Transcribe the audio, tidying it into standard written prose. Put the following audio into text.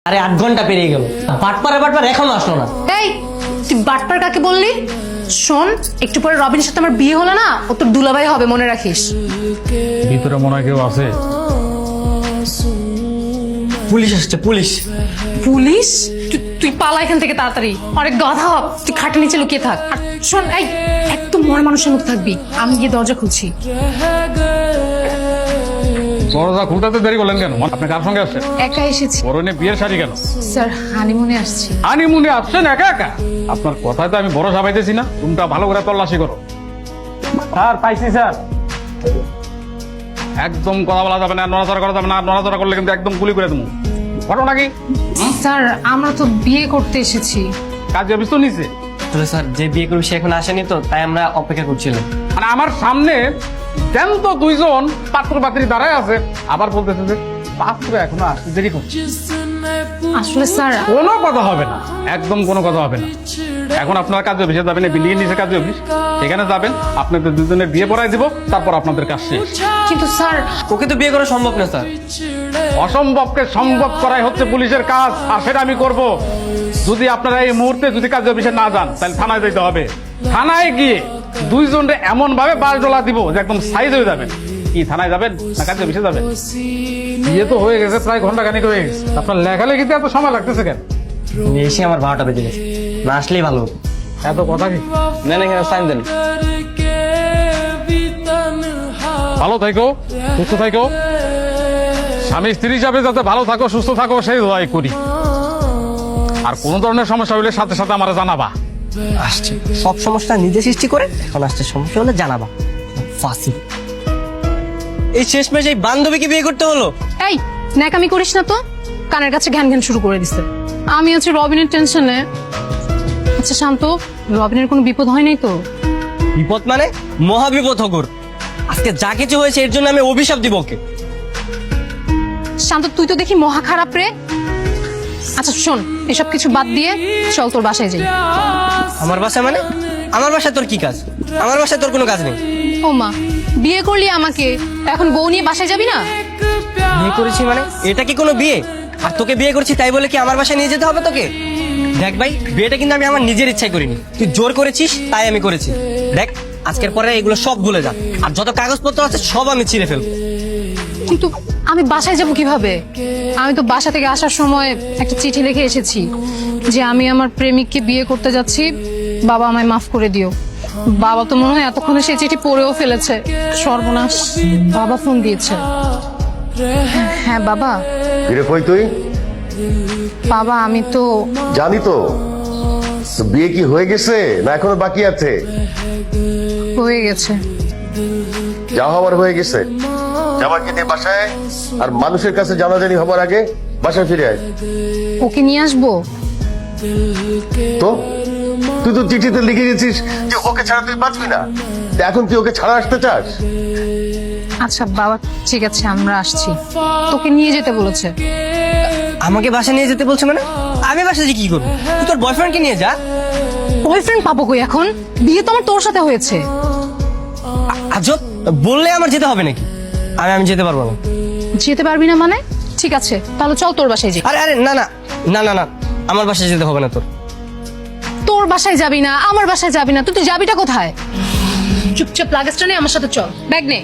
আরে 8 ঘন্টা পেরিয়ে গেল, বাটপার এখনো আসলো না। এই তুই বাটপার কাকে বললি? শোন, একটু পরে রবিনের সাথে আমার বিয়ে হলো না, ও তোর দুলাভাই হবে, মনে রাখিস। ভিতরে মনে হয় কেউ আছে। পুলিশ আসছে, পুলিশ। পুলিশ? তুই পালা এখান থেকে তাড়াতাড়ি। অনেক গাধা, তুই খাটের নিচে লুকিয়ে থাক। আর শোন, এই একদম মরা মানুষের মতো থাকবি, আমি গিয়ে দরজা খুলছি। দরজা খুলতে দেরি করলেন কেন? আপনি কার সঙ্গে আসছেন? একা এসেছি পরনে বিয়ের শাড়ি কেন? স্যার, হানিমুনে আসছি। হানিমুনে আসছেন একা একা? আপনার কথায় তো আমি ভরসা পাইতেছি না। রুমটা ভালো করে তল্লাশি করো। স্যার, পাইছি স্যার। একদম কথা বলা যাবে না, নড়াচড়া করা যাবে না। নড়াচড়া করলে কিন্তু একদম গুলি করে দেবো। ঘটনা কি? স্যার, আমরা তো বিয়ে করতে এসেছি। কাজে অফিস তো নিচে। আসলে স্যার, যে বিয়ে করবে সে এখন আসেনি, তো তাই আমরা অপেক্ষা করছিলাম। মানে আমার সামনে জ্যান্ত দুইজন পাত্র পাত্রী দাঁড়ায় আছে, আবার বলতেছে যে পাত্র এখনো আসতে দেরি করছে। আসলে স্যার, কোনো কথা হবে না, একদম কোনো কথা হবে না। এখন আপনার কাজে অফিসে যাবেন, বিল্ডিং এর নিচে কাজে অফিস, সেখানে যাবেন। আপনাদের দুজনের বিয়ে পড়াই দিব, তারপর আপনাদের কাজ শেষ। কিন্তু স্যার, ওকে তো বিয়ে করা সম্ভব না স্যার। অসম্ভবকে সম্ভব করাই হচ্ছে পুলিশের কাজ, আর সেটা আমি করব। যদি আপনারা এই মুহূর্তে যদি কাজে অফিসে না যান, তাহলে থানায় যেতে হবে। থানায় গিয়ে দুইজনরে এমন ভাবে বাস ডলা দিব যে একদম সাইজ হয়ে যাবেন। কি থানায় যাবেন না কাজে অফিসে যাবেন? বিয়ে তো হয়ে গেছে, প্রায় ঘন্টা খানিক হয়ে গেছে। আপনার লেখালেখিতে এত সময় লাগতেছে কেন? এসে আমার 12টা বেজে গেছে, না আসলেই ভালো হতো। এত কথা কি? না না, এখানে সাইন দেন। ভালো থাকো, সুস্থ থাকো। স্বামী স্ত্রী হিসাবে যাতে ভালো থাকো, সুস্থ থাকো, সেই দোয়াই করি। আর কোন ধরনের সমস্যা হলে সাথে সাথে আমার জানাবা। আসছে সব সমস্যা নিজে সৃষ্টি করে, এখন আসছে সমস্যা হলে জানাবা। ফাঁসি। এই শেষমেশ এই বান্ধবীকে বিয়ে করতে হলো। এই ন্যাকামি করিস না তো, কানের কাছে ঘ্যান ঘ্যান শুরু করে দিছে। আমি হচ্ছে রবিনের টেনশনে। আচ্ছা শান্ত, রবিনের কোনো বিপদ হয় নাই তো? বিপদ মানে মহা বিপদ হগর। আজকে যা কিছু হয়েছে এর জন্য আমি অভিশাপ দিব ওকে। শান্ত, তুই তো দেখি মহা খারাপ রে। আচ্ছা শোন, এসব কিছু বাদ দিয়ে চল তোর বাসায় যাই। আমার বাসায় মানে? আমার বাসায় তোর কি কাজ? আমার বাসায় তোর কোনো কাজ নেই। ও মা, বিয়ে করলি আমাকে, এখন বউ নিয়ে বাসায় যাবি না? বিয়ে করেছি মানে এটা কি কোনো বিয়ে? আর তোকে বিয়ে করছি তাই বলে কি আমার বাসায় নিয়ে যেতে হবে তোকে? দেখ ভাই, বিয়েটা কিন্তু আমি আমার নিজের ইচ্ছায় করিনি, তুই জোর করেছিস তাই আমি করেছি। দেখ, আজকের পরে এগুলো সব ভুলে যা, আর যত কাগজপত্র আছে সব আমি ছিঁড়ে ফেলবো। কিন্তু আমি বাসায় যাব কিভাবে? আমি তো বাসা থেকে আসার সময় একটা চিঠি লিখে এসেছি যে আমি আমার প্রেমিককে বিয়ে করতে যাচ্ছি, বাবা আমায় মাফ করে দিও। বাবা তো মনে হয় এতক্ষণে সেই চিঠি পড়েও ফেলেছে। সর্বনাশ, বাবা ফোন দিয়েছে। হ্যাঁ বাবা। ফিরে কই তুই? বাবা আমি তো জানি তো। তো বিয়ে কি হয়ে গেছে না এখনো বাকি আছে? হয়ে গেছে। যা হওয়ার হয়ে গেছে। জামাইকে নিয়ে বাসায়, আর মানুষের কাছে জানাজানি হবার আগে বাসায় ফিরে আয়। ওকে নিয়ে আসবো? তো তুই তো চিঠিতে লিখে গেছিস যে ওকে ছাড়া তুই বাঁচবি না। তা এখন তুই ওকে ছাড়া আসতে চাস? আচ্ছা বাবা, ঠিক আছে আমরা আসছি। তোকে নিয়ে যেতে বলেছে। আমাকে বাসায় নিয়ে যেতে বলছে মানে? আমি বাসায় যে কি করবো? তুই তোর বয়ফ্রেন্ডকে নিয়ে যা। বয়ফ্রেন্ড পাবো কই এখন? বিয়ে তো আমার তোর সাথে হয়েছে। আজব, বললে আমার যেতে হবে নাকি? আমি যেতে পারবো না। যেতে পারবি না মানে? ঠিক আছে, তাহলে চল তোর বাসায় যাই। আরে আরে না না না না না, আমার বাসায় যেতে হবে না তোর। তোর বাসায় যাবি না, আমার বাসায় যাবি না, তুই যাবিটা কোথায়? চুপচাপ লাগেজটা নিয়ে আমার সাথে চল, ব্যাগ নে।